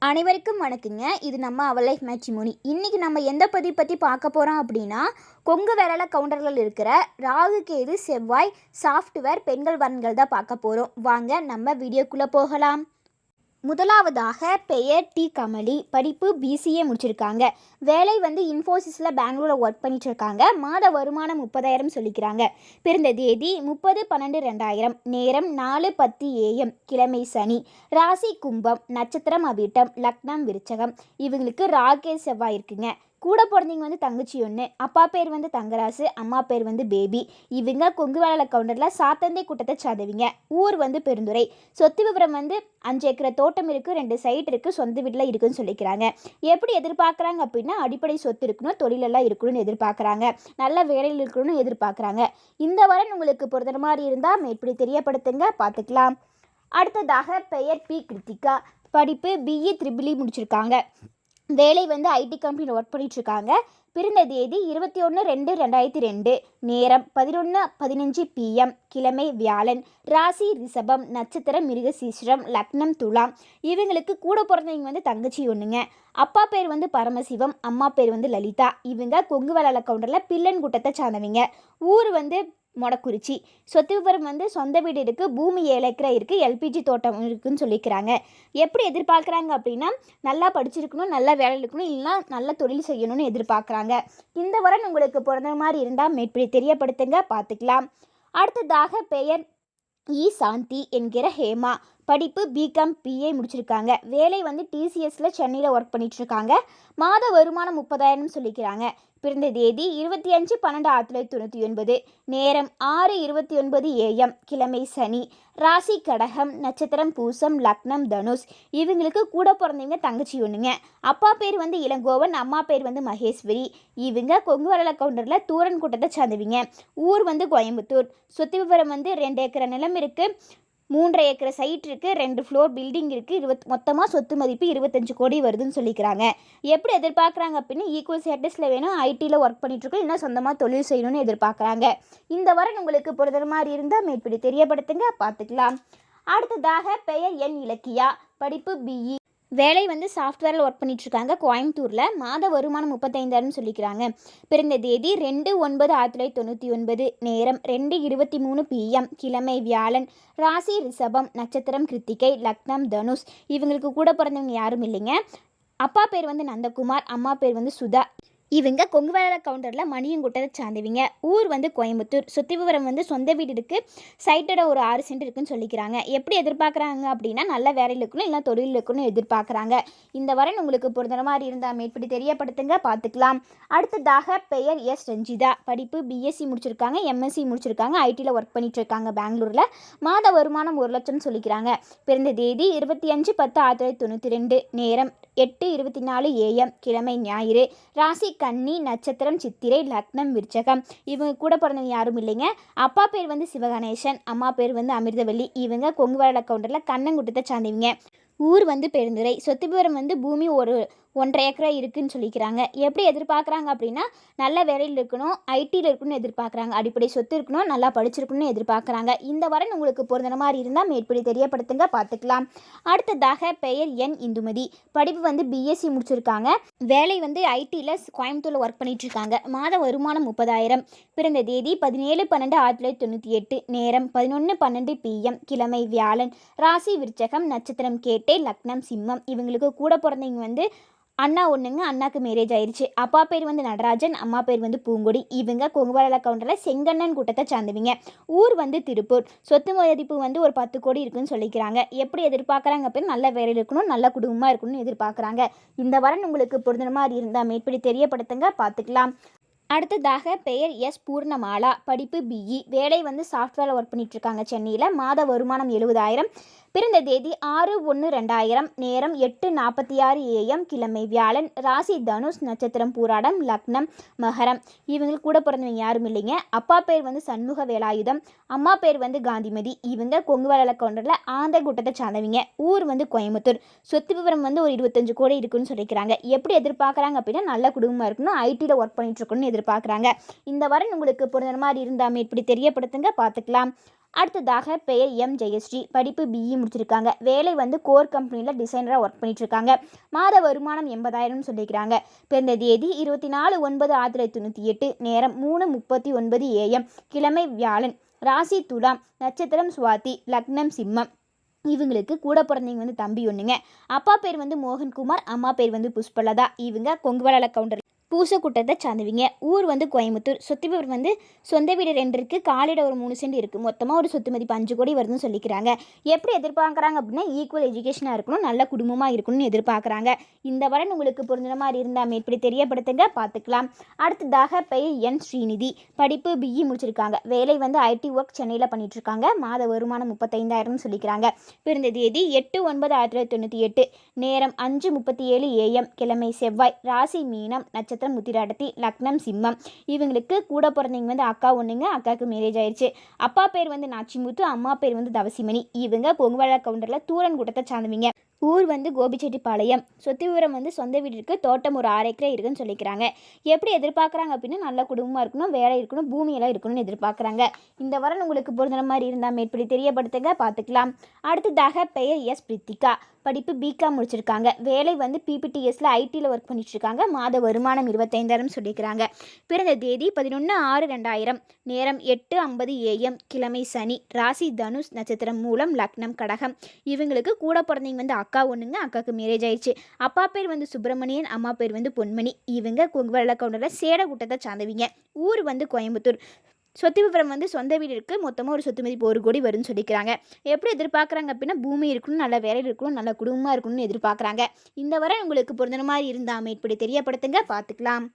அனைவருக்கும் வணக்கங்க. இது நம்ம அவர் லைஃப் மேட்ரிமோனி. இன்றைக்கி நம்ம எந்த பதிவு பற்றி பார்க்க போகிறோம் அப்படின்னா, கொங்கு வேளாள கவுண்டர்கள் இருக்கிற ராகு கேது செவ்வாய் சாஃப்ட்வேர் பெண்கள் வரன்கள் தான் பார்க்க போகிறோம். வாங்க நம்ம வீடியோக்குள்ளே போகலாம். முதலாவதாக பெயர் டி கமலி. படிப்பு பிசிஏ முடிச்சிருக்காங்க. வேலை இன்ஃபோசிஸில் பெங்களூரில் ஒர்க் பண்ணிட்டு இருக்காங்க. மாத வருமானம் 30,000 சொல்லிக்கிறாங்க. பிறந்த தேதி 30/12/2000. நேரம் 4:10 AM. கிழமை சனி. ராசி கும்பம். நட்சத்திரம் அவிட்டம். லக்னம் விருச்சகம். இவங்களுக்கு ராகே செவ்வாய் இருக்குங்க. கூட பிறந்தவங்க தங்கச்சி ஒன்று. அப்பா பேர் தங்கராசு, அம்மா பேர் பேபி. இவங்க கொங்கு வேளாள கவுண்டரில் சாத்தந்தை கூட்டத்தை சாதவிங்க. ஊர் பெருந்துறை. சொத்து விவரம் 5 ஏக்கரை தோட்டம் இருக்குது, 2 சைட் இருக்குது, சொந்த வீட்டில் இருக்குதுன்னு சொல்லிக்கிறாங்க. எப்படி எதிர்பார்க்குறாங்க அப்படின்னா, அடிப்படை சொத்து இருக்கணும், தொழிலெல்லாம் இருக்கணும்னு எதிர்பார்க்குறாங்க. நல்ல வேலையில் இருக்கணும்னு எதிர்பார்க்குறாங்க. இந்த வாரம் உங்களுக்கு பொறுத்த மாதிரி இருந்தால் மேற்படி தெரியப்படுத்துங்க, பார்த்துக்கலாம். அடுத்ததாக பெயர் பி கிருத்திகா. படிப்பு பிஇ ட்ரிபிள் முடிச்சிருக்காங்க. வேலை ஐடி கம்பெனியில் ஒர்க் பண்ணிகிட்ருக்காங்க. பிறந்த தேதி 21/2/2002. நேரம் 11:15 PM. கிழமை வியாழன். ராசி ரிஷபம். நட்சத்திரம் மிருகசீரிஷம். லக்னம் துலாம். இவங்களுக்கு கூட பிறந்தவங்க தங்கச்சி ஒன்றுங்க. அப்பா பேர் பரமசிவம், அம்மா பேர் லலிதா. இவங்க கொங்கு வேளாள கவுண்டரில் பில்லன் கூட்டத்தை சார்ந்தவங்க. ஊர் மொடக்குறிச்சி. சொத்து விவரம் சொந்த வீடு இருக்குது, பூமி 7 ஏக்கரை இருக்குது, எல்பிஜி தோட்டம் இருக்குதுன்னு சொல்லிக்கிறாங்க. எப்படி எதிர்பார்க்குறாங்க அப்படின்னா, நல்லா படிச்சிருக்கணும், நல்ல வேலை இருக்கணும், இல்லைனா நல்ல தொழில் செய்யணும்னு எதிர்பார்க்குறாங்க. இந்த வாரம் உங்களுக்கு பிறந்த மாதிரி இருந்தால் மேற்படி தெரியப்படுத்துங்க, பார்த்துக்கலாம். அடுத்ததாக பெயர் இ சாந்தி என்கிற ஹேமா. படிப்பு பிகாம் பிஏ முடிச்சிருக்காங்க. வேலை டிசிஎஸில் சென்னையில் ஒர்க் பண்ணிகிட்ருக்காங்க. மாத வருமானம் 30,000 சொல்லிக்கிறாங்க. பிறந்த தேதி 25/12/1999. நேரம் 6:29 AM. கிழமை சனி. ராசி கடகம். நட்சத்திரம் பூசம். லக்னம் தனுஷ். இவங்களுக்கு கூட பிறந்தவங்க தங்கச்சி ஒன்றுங்க. அப்பா பேர் இளங்கோவன், அம்மா பேர் மகேஸ்வரி. இவங்க கொங்கு வேளாள கவுண்டரில் தூரன் கூட்டத்தை சார்ந்தவங்க. ஊர் கோயம்புத்தூர். சொத்து விவரம் 2 ஏக்கரை நிலம் இருக்குது, 3 ஏக்கரை சைட் இருக்குது, 2 ஃப்ளோர் பில்டிங் இருக்குது. மொத்தமாக சொத்து மதிப்பு 25 கோடி வருதுன்னு சொல்லிக்கிறாங்க. எப்படி எதிர்பார்க்குறாங்க அப்படின்னு, ஈக்குவல் ஸ்டேட்டஸில் வேணும், ஐடியில் ஒர்க் பண்ணிகிட்ருக்கோம், இல்லைனா சொந்தமாக தொழில் செய்யணும்னு எதிர்பார்க்குறாங்க. இந்த வாரம் உங்களுக்கு பொறுத்த மாதிரி இருந்தால் மேற்படி தெரியப்படுத்துங்க, பார்த்துக்கலாம். அடுத்ததாக பெயர் என் இலக்கியா. படிப்பு பிஇ. வேலை சாஃப்ட்வேரில் ஒர்க் பண்ணிகிட்ருக்காங்க கோயம்புத்தூரில். மாத வருமானம் 35,000 சொல்லிக்கிறாங்க. பிறந்த தேதி 2/9/1999. நேரம் 2:23 PM. கிழமை வியாழன். ராசி ரிஷபம். நட்சத்திரம் கிருத்திகை. லக்னம் தனுஷ். இவங்களுக்கு கூட பிறந்தவங்க யாரும் இல்லைங்க. அப்பா பேர் நந்தகுமார், அம்மா பேர் சுதா. இவங்க கொங்கு வேளாள கவுண்டரில் மணியங்குட்டத்தை சார்ந்தவங்க. ஊர் கோயம்புத்தூர். சொத்து விவரம் சொந்த வீடு இருக்குது, சைட்டோட ஒரு 6 சென்ட் இருக்குன்னு சொல்லிக்கிறாங்க. எப்படி எதிர்பார்க்குறாங்க அப்படின்னா, நல்ல வேலையில் இருக்கணும், இல்லை தொழில் இருக்கணும்னு எதிர்பார்க்குறாங்க. இந்த வாரம் உங்களுக்கு பொறுத்த மாதிரி இருந்தால் மேற்படி தெரியப்படுத்துங்க, பார்த்துக்கலாம். அடுத்ததாக பெயர் எஸ் ரஞ்சிதா. படிப்பு பிஎஸ்சி முடிச்சிருக்காங்க, எம்எஸ்சி முடிச்சிருக்காங்க, ஐடியில் ஒர்க் பண்ணிட்டு இருக்காங்க பெங்களூரில். மாத வருமானம் 1 லட்சம் சொல்லிக்கிறாங்க. பிறந்த தேதி 25/10/1992. நேரம் 8:24 AM. கிழமை ஞாயிறு. ராசி கன்னி. நட்சத்திரம் சித்திரை. லக்னம் விருச்சகம். இவங்க கூட பிறந்தவங்க யாரும் இல்லைங்க. அப்பா பேர் சிவகணேசன், அம்மா பேர் அமிர்தவல்லி. இவங்க கொங்கு வேளாள கவுண்டரில் கண்ணங்குட்டத்தை சார்ந்தவங்க. ஊர் பெருந்துறை. சொத்து விவரம் பூமி ஒரு 1.5 ஏக்கரை இருக்குதுன்னு சொல்லிக்கிறாங்க. எப்படி எதிர்பார்க்குறாங்க அப்படின்னா, நல்ல வேலையில் இருக்கணும், ஐடியில் இருக்கணும்னு எதிர்பார்க்குறாங்க. அடிப்படை சொத்து இருக்கணும், நல்லா படிச்சிருக்கணும்னு எதிர்பார்க்குறாங்க. இந்த வாரம் உங்களுக்கு பொருந்தின மாதிரி இருந்தால் மேற்படி தெரியப்படுத்துங்க, பார்த்துக்கலாம். அடுத்ததாக பெயர் என் இந்துமதி. படிப்பு பிஎஸ்சி முடிச்சிருக்காங்க. வேலை ஐடியில் கோயம்புத்தூரில் ஒர்க் பண்ணிகிட்ருக்காங்க. மாத வருமானம் 30,000. பிறந்த தேதி 17/12/1998. நேரம் 11:12 PM. கிழமை வியாழன். ராசி விருச்சகம். நட்சத்திரம் கேட்டை. லக்னம் சிம்மம். இவங்களுக்கு கூட பிறந்தவங்க அண்ணா ஒன்றுங்க. அண்ணாக்கு மேரேஜ் ஆயிடுச்சு. அப்பா பேர் நடராஜன், அம்மா பேர் பூங்கொடி. இவங்க கொங்கு வேளாள கவுண்டரில் செங்கண்ணன் கூட்டத்தை சார்ந்தவங்க. ஊர் திருப்பூர். சொத்து மதிப்பு ஒரு 10 கோடி இருக்குன்னு சொல்லிக்கிறாங்க. எப்படி எதிர்பார்க்குறாங்க அப்படின்னு, நல்ல வேலையில் இருக்கணும், நல்ல குடும்பமாக இருக்கணும்னு எதிர்பார்க்குறாங்க. இந்த வாரம் உங்களுக்கு பொருந்தின மாதிரி இருந்தால் மேற்படி தெரியப்படுத்துங்க, பார்த்துக்கலாம். அடுத்ததாக பெயர் எஸ் பூர்ணமாலா. படிப்பு பிஇ. வேலை சாஃப்ட்வேரில் ஒர்க் பண்ணிகிட்ருக்காங்க சென்னையில். மாத வருமானம் 70,000. பிறந்த தேதி 6/1/2000. நேரம் 8:46 AM. கிழமை வியாழன். ராசி தனுஷ். நட்சத்திரம் பூராடம். லக்னம் மகரம். இவங்களுக்கு கூட பிறந்தவங்க யாரும் இல்லைங்க. அப்பா பேர் சண்முக வேலாயுதம், அம்மா பேர் காந்திமதி. இவங்க கொங்கு வேளாள கவுண்டரில் ஆந்தை கூட்டத்தை சார்ந்தவங்க. ஊர் கோயம்புத்தூர். சொத்து விவரம் ஒரு 25 கோடி இருக்குன்னு சொல்லிக்கிறாங்க. எப்படி எதிர்பார்க்குறாங்க அப்படின்னா, நல்ல குடும்பமாக இருக்கணும், ஐடியில் ஒர்க் பண்ணிட்டு இருக்கணும்னு எதிர்பார்க்குறாங்க. இந்த வாரம் உங்களுக்கு பொருந்த மாதிரி இருந்தால் மேற்படி தெரியப்படுத்துங்க, பார்த்துக்கலாம். அடுத்ததாக பெயர் எம் ஜெயஸ்ரீ, படிப்பு பிஇ முடிச்சிருக்காங்க. வேலை வந்து கோர் கம்பெனியில் டிசைனராக ஒர்க் பண்ணிட்டு இருக்காங்க. மாத வருமானம் 80,000 சொல்லிக்கிறாங்க. பிறந்த தேதி 24/9/1998, நேரம் 3:39 AM, கிழமை வியாழன், ராசி துலாம், நட்சத்திரம் சுவாதி, லக்னம் சிம்மம். இவங்களுக்கு கூட பிறந்தவங்க வந்து தம்பி ஒன்றுங்க. அப்பா பேர் வந்து மோகன்குமார், அம்மா பேர் வந்து புஷ்பலதா. இவங்க கொங்குவளால கவுண்டர் பூசக்கூட்டத்தை சார்ந்தவங்க. ஊர் வந்து கோயம்புத்தூர். சொத்து விவரம் வந்து சொந்த வீடு 2 இருக்குது, காலிட ஒரு 3 சென்ட் இருக்குது. மொத்தமாக ஒரு சொத்து மதிப்பு 5 கோடி வருதுன்னு சொல்லிக்கிறாங்க. எப்படி எதிர்பார்க்குறாங்க அப்படின்னா ஈக்குவல் எஜுகேஷனாக இருக்கணும், நல்ல குடும்பமாக இருக்கணும்னு எதிர்பார்க்குறாங்க. இந்த வரன் உங்களுக்கு புரிஞ்சுற மாதிரி இருந்தால் மேற்படி தெரியப்படுத்துங்க, பார்த்துக்கலாம். அடுத்ததாக பெயர் என் ஸ்ரீநிதி, படிப்பு பிஇ முடிச்சிருக்காங்க. வேலை வந்து ஐடி ஒர்க் சென்னையில் பண்ணிகிட்ருக்காங்க. மாத வருமானம் 35,000 சொல்லிக்கிறாங்க. பிறந்த தேதி 8/9/1998, நேரம் 5:37 AM, கிழமை செவ்வாய், ராசி மீனம், நட்சத்திரம் முத்திராடத்தி, லக்னம் சிம்மம். இவங்களுக்கு கூட பிறந்தவங்க வந்து அக்கா ஒன்றுங்க. அக்காவுக்கு மேரேஜ் ஆயிடுச்சு. அப்பா பேர் வந்து நாச்சிமுத்து, அம்மா பேர் வந்து தவசிமணி. இவங்க கொங்குவள கவுண்டரில் தூரன் கூட்டத்தை சார்ந்தவங்க. ஊர் வந்து கோபிச்செட்டிப்பாளையம். சொத்து விவரம் வந்து சொந்த வீடு இருக்குது, தோட்டம் ஒரு 6 ஏக்கரா இருக்குன்னு சொல்லிக்கிறாங்க. எப்படி எதிர்பார்க்குறாங்க அப்படின்னா நல்ல குடும்பமாக இருக்கணும், வேலை இருக்கணும், பூமியெல்லாம் இருக்கணும்னு எதிர்பார்க்குறாங்க. இந்த வரன் உங்களுக்கு பொருந்துற மாதிரி இருந்தால் மேற்படி தெரியப்படுத்துங்க, பார்த்துக்கலாம். அடுத்ததாக பெயர் எஸ் பிரித்திகா, படிப்பு பிகாம் முடிச்சிருக்காங்க. வேலை வந்து பிபிடிஎஸ்ல ஐடியில் ஒர்க் பண்ணிட்டு இருக்காங்க. மாத வருமானம் 25,000 சொல்லிக்கிறாங்க. பிறந்த தேதி 11/6/2000, நேரம் 8:50 AM, கிழமை சனி, ராசி தனுஷ், நட்சத்திரம் மூலம், லக்னம் கடகம். இவங்களுக்கு கூட பிறந்தவங்க வந்து அக்கா ஒன்றுங்க. அக்காவுக்கு மேரேஜ் ஆயிடுச்சு. அப்பா பேர் வந்து சுப்பிரமணியன், அம்மா பேர் வந்து பொன்மணி. இவங்க கொங்குவள கவுண்டரில் சேடக்கூட்டத்தை சார்ந்தவங்க. ஊர் வந்து கோயம்புத்தூர். சொத்து விவரம் வந்து சொந்த வீடு இருக்குது. மொத்தமாக ஒரு சொத்து மதிப்பு 1 கோடி வரும்னு சொல்லிக்கிறாங்க. எப்படி எதிர்பார்க்குறாங்க அப்படின்னா பூமி இருக்கணும், நல்ல வேலை இருக்கணும், நல்ல குடும்பமாக இருக்கணும்னு எதிர்பார்க்குறாங்க. இந்த வரை உங்களுக்கு பொருந்தின மாதிரி இருந்தால் மேற்படி தெரியப்படுத்துங்க, பார்த்துக்கலாம்.